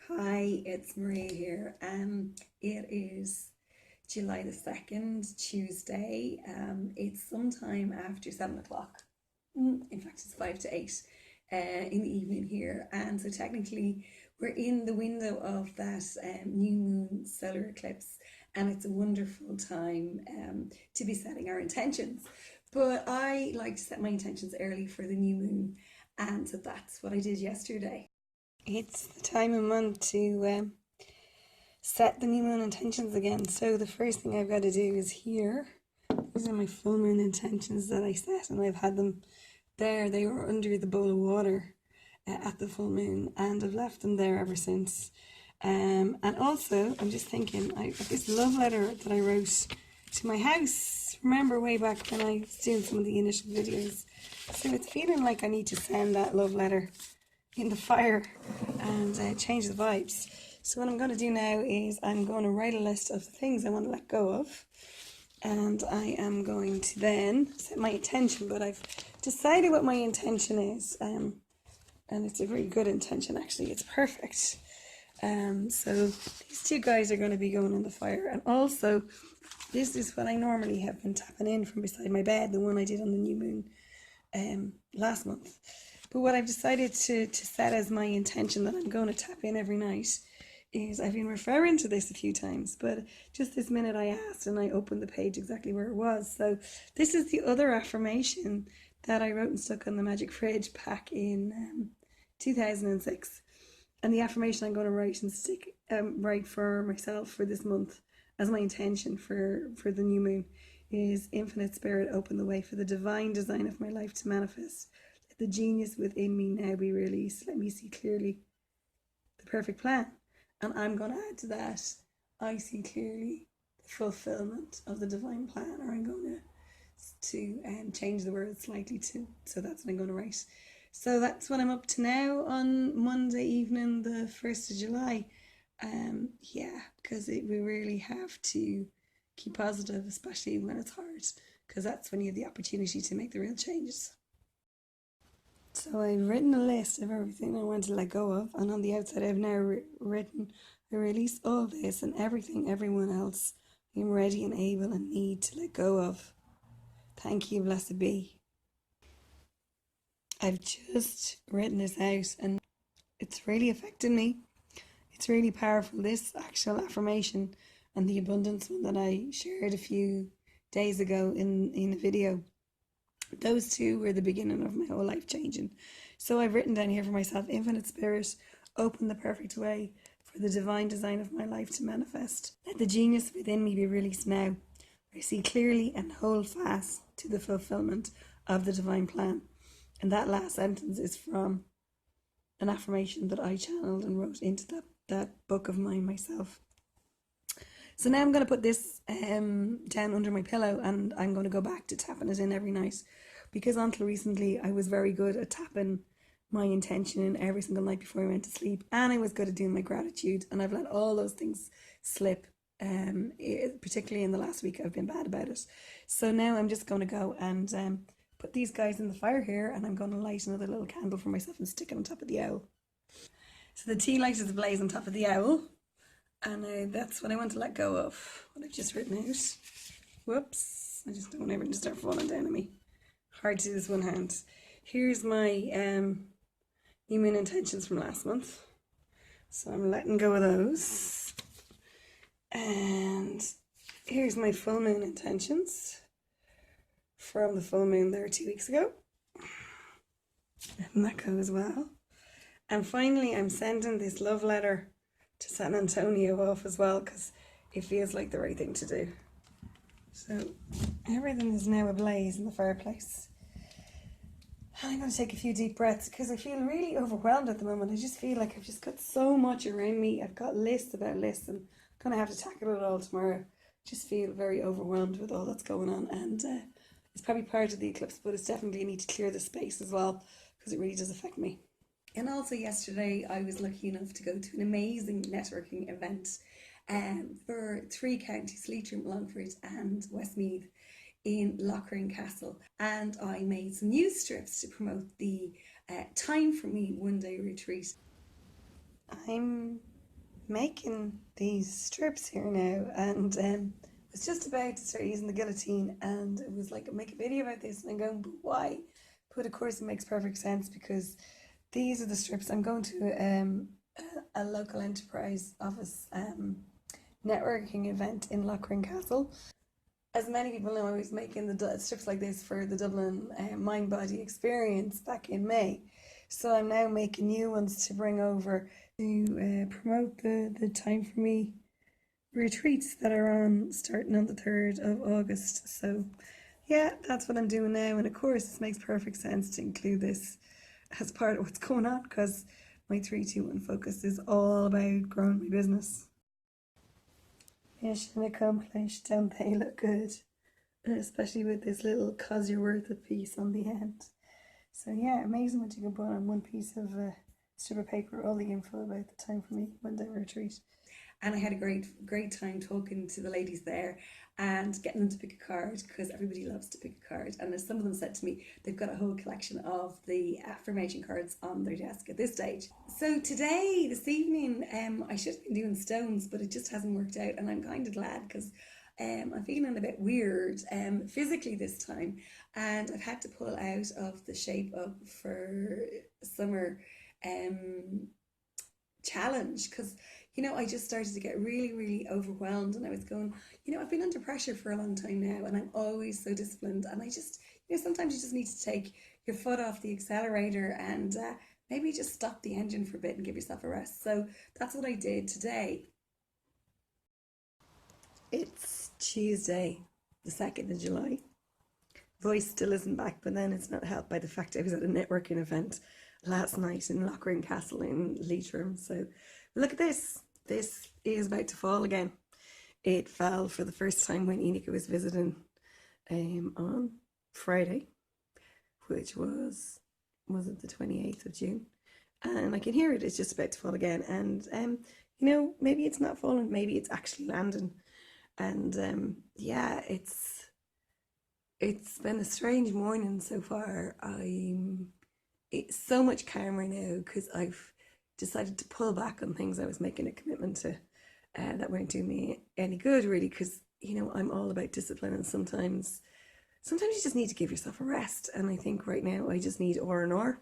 Hi, it's Maria here. It is July the 2nd, Tuesday. It's sometime after 7 o'clock. In fact, it's 5 to 8 in the evening here. And so technically, we're in the window of that new moon solar eclipse, and it's a wonderful time to be setting our intentions. But I like to set my intentions early for the new moon, and so that's what I did yesterday. It's the time of month to set the new moon intentions again. So the first thing I've got to do is here. These are my full moon intentions that I set, and I've had them there. They were under the bowl of water at the full moon, and I've left them there ever since. And also, I'm just thinking, I've got this love letter that I wrote to my house. Remember way back when I was doing some of the initial videos. So it's feeling like I need to send that love letter in the fire and change the vibes. So what I'm going to do now is I'm going to write a list of the things I want to let go of, and I am going to then set my intention. But I've decided what my intention is, and it's a very good intention actually. It's perfect. So these two guys are going to be going in the fire, and also this is what I normally have been tapping in from beside my bed, the one I did on the new moon last month. But what I've decided to set as my intention that I'm going to tap in every night is, I've been referring to this a few times, but just this minute I asked and I opened the page exactly where it was. So this is the other affirmation that I wrote and stuck on the Magic Fridge back in 2006. And the affirmation I'm going to write and stick write for myself for this month as my intention for the new moon is: Infinite Spirit, open the way for the divine design of my life to manifest. Let the genius within me now be released. Let me see clearly the perfect plan. And I'm going to add to that, I see clearly the fulfillment of the divine plan, or I'm going to change the words slightly too. So that's what I'm going to write. So that's what I'm up to now on Monday evening, the 1st of July. Yeah, because we really have to keep positive, especially when it's hard, because that's when you have the opportunity to make the real changes. So I've written a list of everything I want to let go of, and on the outside I've now written, I release all this and everything, everyone else I'm ready and able and need to let go of. Thank you, blessed be. I've just written this out and it's really affected me. It's really powerful, this actual affirmation and the abundance one that I shared a few days ago in a video. Those two were the beginning of my whole life changing. So I've written down here for myself: Infinite Spirit, open the perfect way for the divine design of my life to manifest. Let the genius within me be released now. I see clearly and hold fast to the fulfillment of the divine plan. And that last sentence is from an affirmation that I channeled and wrote into that book of mine myself. So now I'm going to put this down under my pillow, and I'm going to go back to tapping it in every night, because until recently I was very good at tapping my intention in every single night before I went to sleep, and I was good at doing my gratitude, and I've let all those things slip. Particularly in the last week I've been bad about it. So now I'm just going to go and put these guys in the fire here, and I'm going to light another little candle for myself and stick it on top of the owl. So the tea light is ablaze on top of the owl, and that's what I want to let go of, what I've just written out. Whoops, I just don't want everything to start falling down on me. Hard to do this one hand. Here's my new moon intentions from last month. So I'm letting go of those. And here's my full moon intentions from the full moon there 2 weeks ago. Letting that go as well. And finally, I'm sending this love letter to San Antonio off as well, because it feels like the right thing to do. So everything is now ablaze in the fireplace. And I'm going to take a few deep breaths, because I feel really overwhelmed at the moment. I just feel like I've just got so much around me. I've got lists about lists, and I'm going to have to tackle it all tomorrow. Just feel very overwhelmed with all that's going on, and it's probably part of the eclipse, but it's definitely a need to clear the space as well, because it really does affect me. And also yesterday I was lucky enough to go to an amazing networking event for three counties: Leitrim, Longford and Westmeath, in Lochran Castle. And I made some news strips to promote the Time for Me one day retreat. I'm making these strips here now, and was just about to start using the guillotine, and it was like, make a video about this, and I'm going, but why? But of course, it makes perfect sense because these are the strips. I'm going to a local enterprise office networking event in Lochran Castle. As many people know, I was making the strips like this for the Dublin Mind Body Experience back in May. So I'm now making new ones to bring over to promote the Time for Me retreats that are on starting on the 3rd of August. So yeah, that's what I'm doing now. And of course, this makes perfect sense to include this as part of what's going on because my 3-2-1 focus is all about growing my business. Mission accomplished, don't they look good? Especially with this little cause you're worth it piece on the end. So yeah, amazing what you can put on one piece of strip of paper, all the info about the Time for Me one-day retreat. And I had a great time talking to the ladies there and getting them to pick a card because everybody loves to pick a card. And as some of them said to me, they've got a whole collection of the affirmation cards on their desk at this stage. So today, this evening, I should have been doing stones, but it just hasn't worked out, and I'm kind of glad because I'm feeling a bit weird physically this time, and I've had to pull out of the Shape Up for Summer challenge because I just started to get really overwhelmed, and I was going, I've been under pressure for a long time now, and I'm always so disciplined, and I just, sometimes you just need to take your foot off the accelerator and maybe just stop the engine for a bit and give yourself a rest. So that's what I did today. It's Tuesday, the 2nd of July. Voice still isn't back, but then it's not helped by the fact I was at a networking event last night in Lochran Castle in Leitrim. So look at this. This is about to fall again. It fell for the first time when Enika was visiting on Friday, which was it the 28th of June? And I can hear it. It's just about to fall again. And, maybe it's not falling. Maybe it's actually landing. And yeah, it's been a strange morning so far. It's so much calmer now because I've decided to pull back on things I was making a commitment to that weren't doing me any good, really, because I'm all about discipline, and sometimes you just need to give yourself a rest. And I think right now I just need R&R.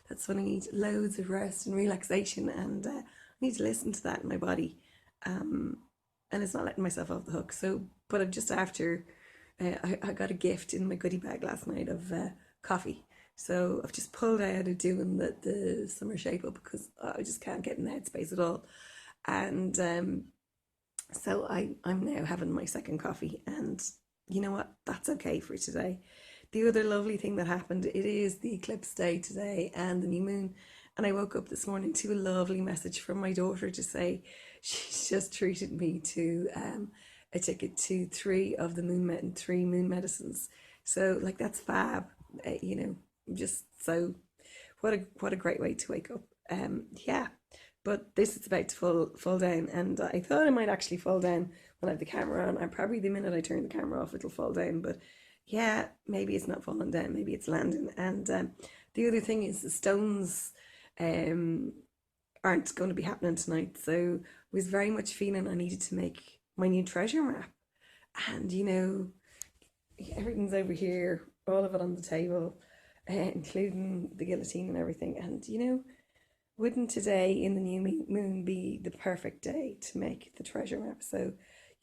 That's what I need, loads of rest and relaxation, and I need to listen to that in my body. And it's not letting myself off the hook. So, but I'm just after, I got a gift in my goodie bag last night of coffee. So I've just pulled out of doing the summer Shape Up because I just can't get in the headspace at all. And so I'm now having my second coffee, and you know what? That's okay for today. The other lovely thing that happened, it is the eclipse day today and the new moon. And I woke up this morning to a lovely message from my daughter to say she's just treated me to a ticket to three moon medicines. So like, that's fab, just so what a great way to wake up. Yeah, but this is about to fall down, and I thought it might actually fall down when I have the camera on. And probably the minute I turn the camera off, it'll fall down. But yeah, maybe it's not falling down, maybe it's landing. And the other thing is the stones aren't going to be happening tonight. So I was very much feeling I needed to make my new treasure map. And everything's over here, all of it on the table, including the guillotine and everything. And wouldn't today in the new moon be the perfect day to make the treasure map? So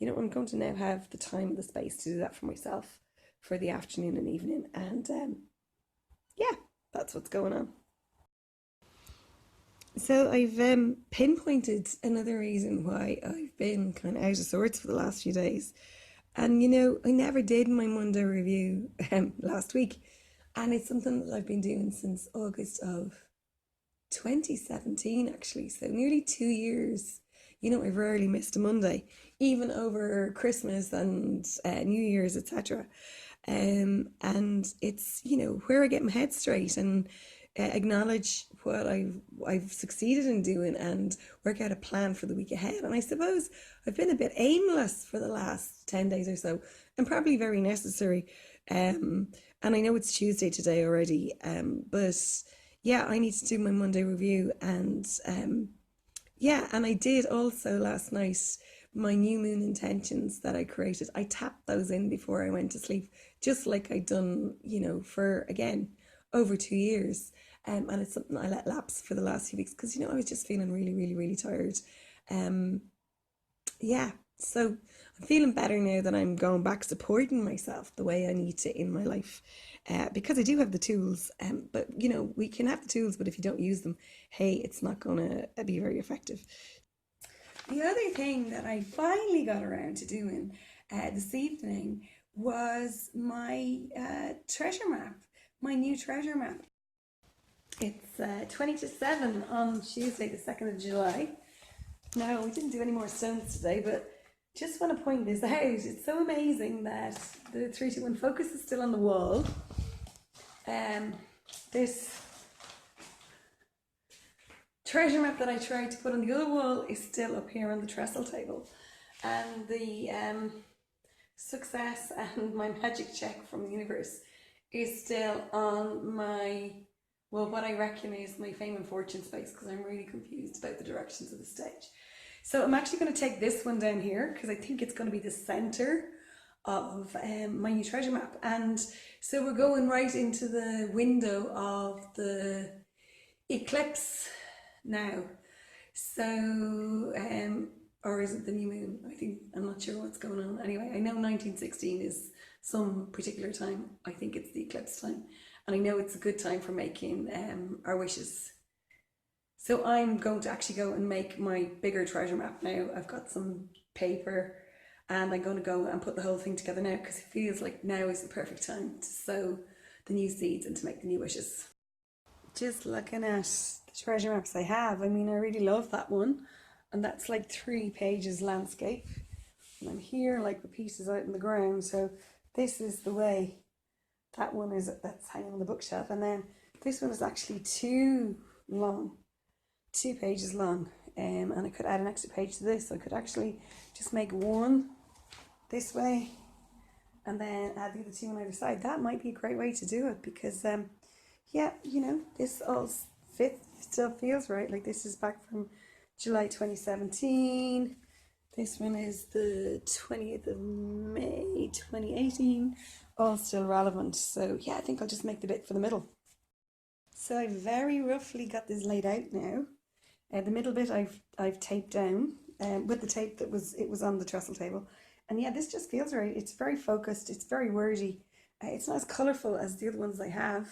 I'm going to now have the time and the space to do that for myself for the afternoon and evening. And yeah, that's what's going on. So I've pinpointed another reason why I've been kind of out of sorts for the last few days. And I never did my Monday review last week, and it's something that I've been doing since August of 2017, actually. So nearly 2 years. I've rarely missed a Monday, even over Christmas and New Year's, etc. And it's where I get my head straight and acknowledge what I've succeeded in doing and work out a plan for the week ahead. And I suppose I've been a bit aimless for the last 10 days or so, and probably very necessary. And I know it's Tuesday today already, but yeah, I need to do my Monday review, and Yeah, and I did also last night my new moon intentions that I created. I tapped those in before I went to sleep, just like I'd done, for again over 2 years. And it's something I let lapse for the last few weeks because I was just feeling really, really, really tired. Um, yeah, so I'm feeling better now that I'm going back supporting myself the way I need to in my life, because I do have the tools. But we can have the tools, but if you don't use them, hey, it's not gonna be very effective. The other thing that I finally got around to doing this evening was my treasure map, my new treasure map. It's 20 to 7 on Tuesday, the 2nd of July. No, we didn't do any more stones today, but just want to point this out. It's so amazing that the 321 focus is still on the wall. This treasure map that I tried to put on the other wall is still up here on the trestle table. And the success and my magic check from the universe is still on my, well, what I reckon is my fame and fortune space, because I'm really confused about the directions of the stage. So I'm actually going to take this one down here because I think it's going to be the center of my new treasure map. And so we're going right into the window of the eclipse now. So, or is it the new moon? I think, I'm not sure what's going on. Anyway, I know 1916 is some particular time. I think it's the eclipse time. And I know it's a good time for making our wishes. So I'm going to actually go and make my bigger treasure map now. I've got some paper and I'm going to go and put the whole thing together now because it feels like now is the perfect time to sow the new seeds and to make the new wishes. Just looking at the treasure maps I have, I mean, I really love that one. And that's like 3 pages landscape. And I'm here like the pieces out in the ground. So this is the way that one is, that's hanging on the bookshelf. And then this one is actually too long, 2 pages long. And I could add an extra page to this. So I could actually just make one this way and then add the other 2 on either side. That might be a great way to do it because yeah, this all still feels right. Like this is back from July 2017. This one is the 20th of May 2018. All still relevant. So yeah, I think I'll just make the bit for the middle. So I very roughly got this laid out now. The middle bit I've taped down with the tape that was on the trestle table. And yeah, this just feels right. It's very focused. It's very wordy. It's not as colourful as the other ones I have.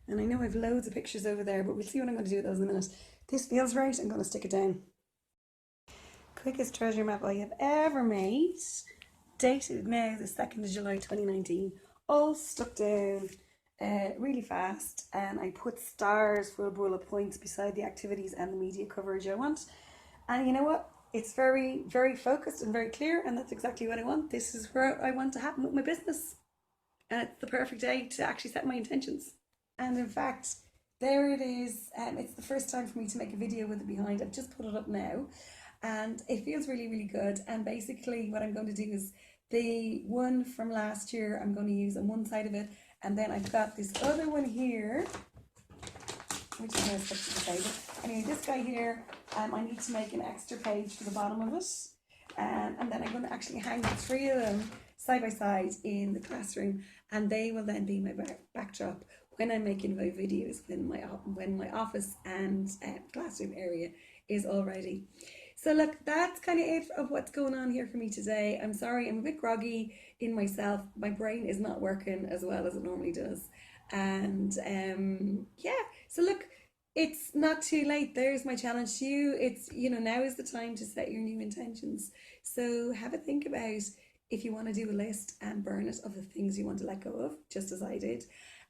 And I know I've loads of pictures over there, but we'll see what I'm going to do with those in a minute. This feels right. I'm going to stick it down. Quickest treasure map I have ever made. Dated now the 2nd of July 2019. All stuck down really fast. And I put stars for bullet points beside the activities and the media coverage I want. And you know what? It's very, very focused and very clear. And that's exactly what I want. This is where I want to happen with my business. And it's the perfect day to actually set my intentions. And in fact, there it is. It's the first time for me to make a video with it behind. I've just put it up now and it feels really, really good. And basically what I'm going to do is the one from last year I'm going to use on one side of it, and then I've got this other one here which is now stuck to the table. Anyway, this guy here, I need to make an extra page for the bottom of it, and then I'm going to actually hang the 3 of them side by side in the classroom, and they will then be my backdrop when I'm making my videos, when my office and classroom area is all ready. So look, that's kind of it of what's going on here for me today. I'm sorry, I'm a bit groggy in myself. My brain is not working as well as it normally does. And yeah, so look, it's not too late. There's my challenge to you. It's, now is the time to set your new intentions. So have a think about if you want to do a list and burn it of the things you want to let go of, just as I did.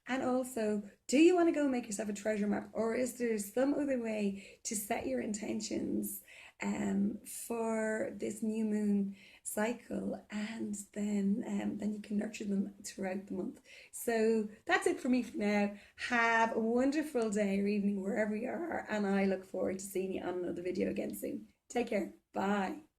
And also, do you want to go make yourself a treasure map, or is there some other way to set your intentions for this new moon cycle, and then you can nurture them throughout the month. So that's it for me for now. Have a wonderful day or evening wherever you are, and I look forward to seeing you on another video again soon. Take care. Bye.